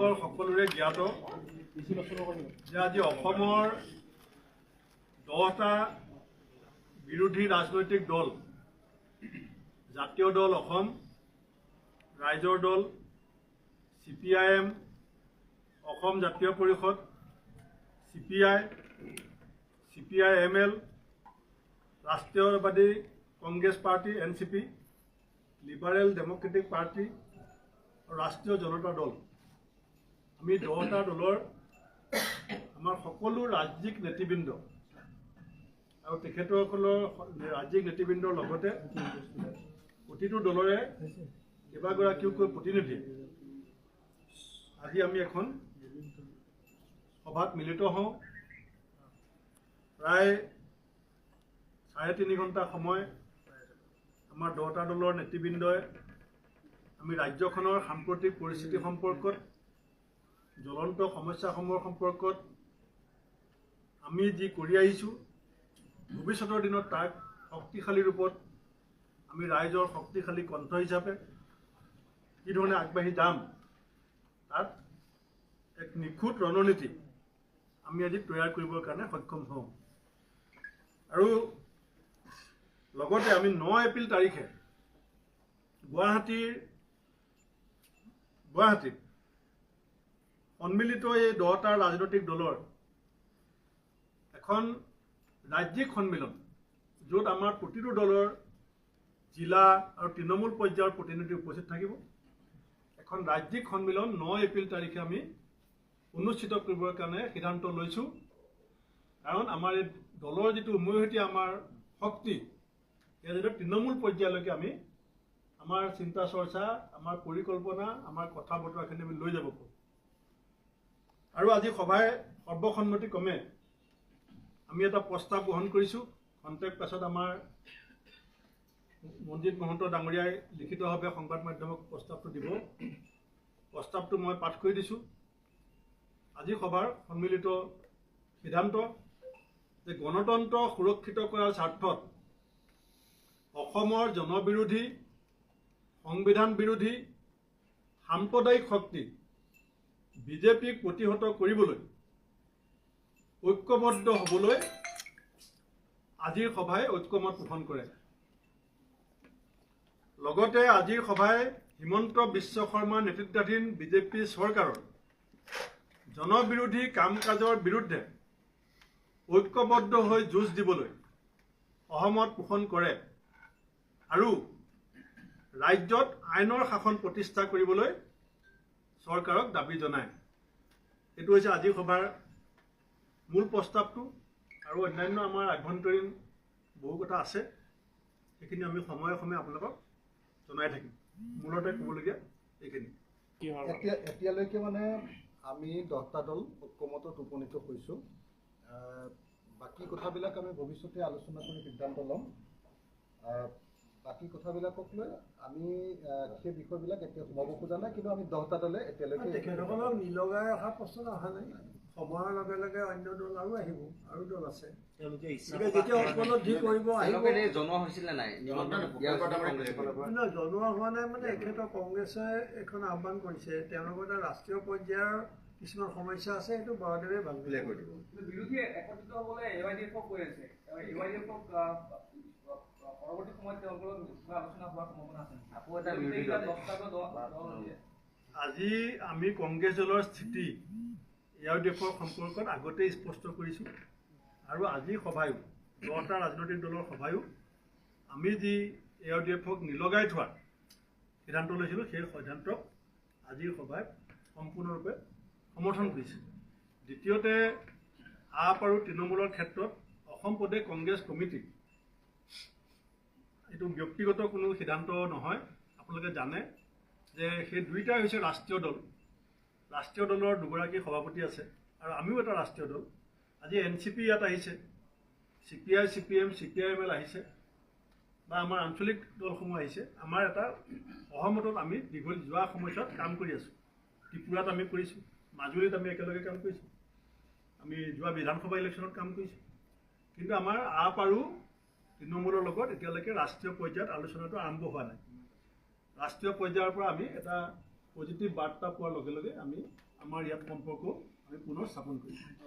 আপোনালোকৰ সকলোৰে জ্ঞাত যে আজি অসমৰ 10টা বিৰোধী ৰাজনৈতিক দল, জাতীয় দল অসম, ৰাইজৰ দল, CPIM, অসম জাতীয় পৰিষদ, CPI, CPI-ML, ৰাষ্ট্ৰীয়বাদী Congress Party NCP, Liberal Democratic Party আৰু ৰাষ্ট্ৰীয় জনতা দল, আমি 10টা দলৰ আমাৰ সকলো ৰাজ্যিক নেতৃবৃন্দ আৰু তেখেতসকলৰ ৰাজ্যিক নেতৃবৃন্দৰ লগতে প্ৰতিটো দলৰে কেইবাগৰাকীকৈ প্ৰতিনিধি আজি আমি এখন সভাত মিলিত হওঁ। প্ৰায় 3.5 ঘণ্টা সময় আমাৰ 10টা দলৰ নেতৃবৃন্দই আমি ৰাজ্যখনৰ সাম্প্ৰতিক পৰিস্থিতি সম্পৰ্কত, জ্বলন্ত সমস্যাসমূহৰ সম্পৰ্কত আমি যি কৰি আহিছোঁ, ভৱিষ্যতৰ দিনত তাক শক্তিশালী ৰূপত আমি ৰাইজৰ শক্তিশালী কণ্ঠ হিচাপে কি ধৰণে আগবাঢ়ি যাম, তাত এক নিখুঁত ৰণনীতি আমি আজি তৈয়াৰ কৰিবৰ কাৰণে সক্ষম হওঁ। আৰু লগতে আমি 9 এপ্ৰিল তাৰিখে গুৱাহাটীত সন্মিলিত এই 10টা ৰাজনৈতিক দলৰ এখন ৰাজ্যিক সন্মিলন, য'ত আমাৰ প্ৰতিটো দলৰ জিলা আৰু তৃণমূল পৰ্যায়ৰ প্ৰতিনিধি উপস্থিত থাকিব। এখন ৰাজ্যিক সন্মিলন 9 এপ্ৰিল তাৰিখে আমি অনুষ্ঠিত কৰিবৰ কাৰণে সিদ্ধান্ত লৈছোঁ। কাৰণ আমাৰ এই দলৰ যিটো উমৈহতীয়া আমাৰ শক্তি, সেয়া যিটো তৃণমূল পৰ্যায়লৈকে আমি আমাৰ চিন্তা চৰ্চা, আমাৰ পৰিকল্পনা, আমাৰ কথা বতৰাখিনি আমি লৈ যাব পাৰোঁ। আৰু আজি সভাই সৰ্বসন্মতিক্ৰমে আমি এটা প্ৰস্তাৱ গ্ৰহণ কৰিছোঁ। খন্তেক পাছত আমাৰ মনজিৎ মহন্ত ডাঙৰীয়াই লিখিতভাৱে সংবাদ মাধ্যমক প্ৰস্তাৱটো দিব। প্ৰস্তাৱটো মই পাঠ কৰি দিছোঁ। আজি সভাৰ সন্মিলিত সিদ্ধান্ত যে গণতন্ত্ৰ সুৰক্ষিত কৰাৰ স্বাৰ্থত অসমৰ জনবিৰোধী, সংবিধান বিৰোধী, সাম্প্ৰদায়িক শক্তি বিজেপিক প্ৰতিহত কৰিবলৈ ঐক্যবদ্ধ হ'বলৈ আজিৰ সভাই ঐক্যমত পোষণ কৰে। লগতে আজিৰ সভাই হিমন্ত বিশ্ব শৰ্মা নেতৃত্বাধীন বিজেপি চৰকাৰৰ জনবিৰোধী কাম কাজৰ বিৰুদ্ধে ঐক্যবদ্ধ হৈ যুঁজ দিবলৈ সহমত পোষণ কৰে আৰু ৰাজ্যত আইনৰ শাসন প্ৰতিষ্ঠা কৰিবলৈ চৰকাৰক দাবী জনায়। এইটো হৈছে আজিৰ সভাৰ মূল প্ৰস্তাৱটো। আৰু অন্যান্য আমাৰ আভ্যন্তৰীণ বহু কথা আছে, সেইখিনি আমি সময়ে সময়ে আপোনালোকক জনাই থাকিম। মূলতে ক'বলগীয়া এইখিনি। এতিয়ালৈকে মানে আমি 10টা দল ঐক্যমতত উপনীত হৈছোঁ। বাকী কথাবিলাক আমি ভৱিষ্যতে আলোচনা কৰি সিদ্ধান্ত ল'ম। বাকী কথাবিলাকক লৈ আমি সেই বিষয়বিলাক এতিয়া সোমাব খোজা নাই, কিন্তু আমি 10টা দলে এতিয়ালৈকে তেখেতসকলক নিলগাই অহা প্ৰশ্ন অহা নাই। সময়ৰ লগে লগে অন্য দল আৰু আহিব, আৰু দল আছে, যেতিয়া উপলব্ধি কৰিব আহিব। জনোৱা হৈছিল নাই? জনোৱা হোৱা নাই মানে এখেতৰ কংগ্ৰেছে এখন আহ্বান কৰিছে, তেওঁলোকৰ এটা ৰাষ্ট্ৰীয় পৰ্যায়ৰ কিছুমান সমস্যা আছে, সেইটো বৰাদেৱে ভাল কৰি দিব। বিৰোধী একত্ৰিত হ'বলৈ AYDF কৈ আছে, AYDF পৰৱৰ্তী সময়ত তেওঁলোকৰ আলোচনা হোৱাৰ সম্ভাৱনা আছে। আজি আমি কংগ্ৰেছ দলৰ স্থিতি AYDFৰ সম্পৰ্কত আগতেই স্পষ্ট কৰিছোঁ। আৰু আজিৰ সভায়ো 10টা ৰাজনৈতিক দলৰ সভায়ো আমি যি AYDFক নিলগাই থোৱাৰ সিদ্ধান্ত লৈছিলোঁ, সেই সিদ্ধান্তক আজিৰ সভাই সম্পূৰ্ণৰূপে সমৰ্থন কৰিছে। দ্বিতীয়তে, আপ আৰু তৃণমূলৰ ক্ষেত্ৰত অসম প্ৰদেশ কংগ্ৰেছ কমিটি, এইটো ব্যক্তিগত কোনো সিদ্ধান্ত নহয়। আপোনালোকে জানে যে সেই দুইটাই হৈছে ৰাষ্ট্ৰীয় দল। ৰাষ্ট্ৰীয় দলৰ দুগৰাকী সভাপতি আছে আৰু আমিও এটা ৰাষ্ট্ৰীয় দল। আজি NCP ইয়াত আহিছে, CPI, CPM, CPI-ML আহিছে, বা আমাৰ আঞ্চলিক দলসমূহ আহিছে। আমাৰ এটা সহমতত আমি যোৱা সময়ছোৱাত কাম কৰি আছোঁ। ত্ৰিপুৰাত আমি কৰিছোঁ, মাজুলীত আমি একেলগে কাম কৰিছোঁ, আমি যোৱা বিধানসভা ইলেকশ্যনত কাম কৰিছোঁ। কিন্তু আমাৰ আপ আৰু তৃণমূলৰ লগত এতিয়ালৈকে ৰাষ্ট্ৰীয় পৰ্যায়ত আলোচনাটো আৰম্ভ হোৱা নাই। ৰাষ্ট্ৰীয় পৰ্যায়ৰ পৰা আমি এটা পজিটিভ বাৰ্তা পোৱাৰ লগে লগে আমি আমাৰ ইয়াত সম্পৰ্ক আমি পুনৰ স্থাপন কৰিম।